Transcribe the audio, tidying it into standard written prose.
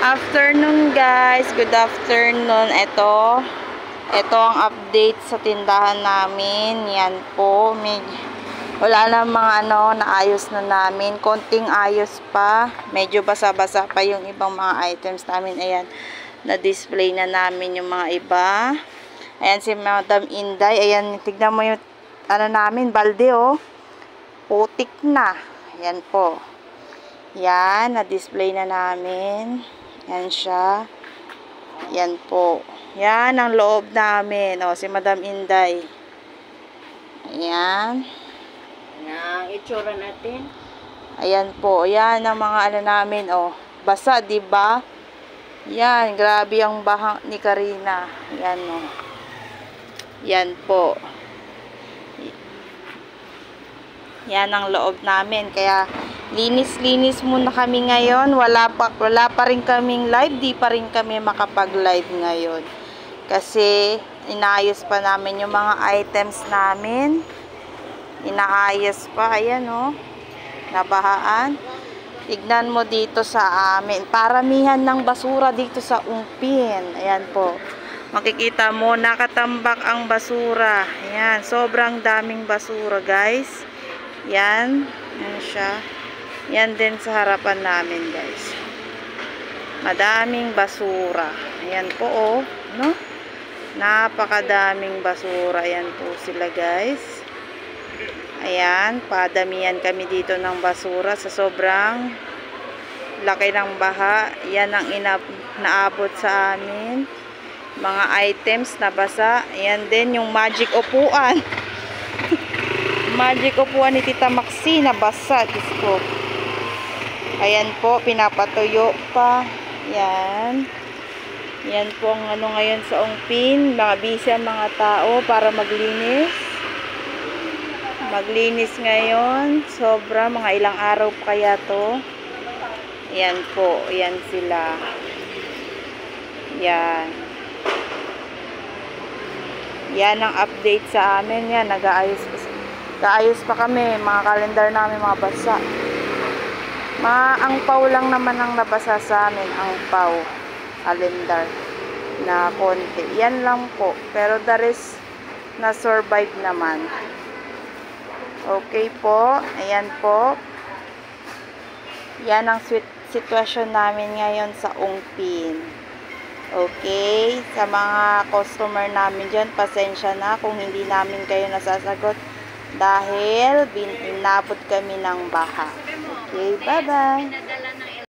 Afternoon guys, good afternoon. Ito ang update sa tindahan namin. Yan po, wala na mga naayos na namin. Konting ayos pa. Medyo basa-basa pa yung ibang mga items namin. Ayan, na-display na namin yung mga iba. Ayan si Madam Inday. Ayan, tignan mo yung namin, balde oh. Putik na. Ayan po. Yan, na-display na namin. Yan siya. Yan po. Yan ang loob namin. O, si Madam Inday. Ayan. Ang itsura natin. Ayan po. Yan ang mga namin. O, basa, diba? Yan. Grabe ang baha ni Karina. Yan o. Yan po. Yan ang loob namin. Kaya, linis-linis muna kami ngayon. Wala pa rin kaming live. Di pa rin kami makapag-live ngayon. Kasi, inaayos pa namin yung mga items namin. Inaayos pa. Ayan o. Nabahaan. Tignan mo dito sa amin. Paramihan ng basura dito sa Ungpin. Ayan po. Makikita mo, nakatambak ang basura. Ayan. Sobrang daming basura, guys. Yan. Yan siya. Yan din sa harapan namin, guys. Madaming basura. Ayan po, oh. No? Napakadaming basura. Ayan po sila, guys. Ayan. Padamihan kami dito ng basura sa sobrang laki ng baha. Yan ang naabot sa amin. Mga items na basa. Ayan din yung magic upuan. Magic upuan ni Tita Maxi na basa. Diyos ko. Ayan po, pinapatuyo pa. Yan. Yan po ang ngayon sa Ungpin. Mga busy ang mga tao para maglinis. Maglinis ngayon. Sobra, mga ilang araw pa kaya to. Yan po, yan sila. Yan. Yan ang update sa amin. Yan, nag-aayos pa kami. Mga kalendar namin, mga basa. Angpaw lang naman ang nabasa sa amin, angpaw, kalendar na konti. Yan lang po. Pero the rest na survive naman. Okay po. Ayan po. Yan ang sitwasyon namin ngayon sa Ungpin. Okay. Sa mga customer namin dyan, pasensya na kung hindi namin kayo nasasagot dahil inabot kami ng baha. Okay, bye-bye.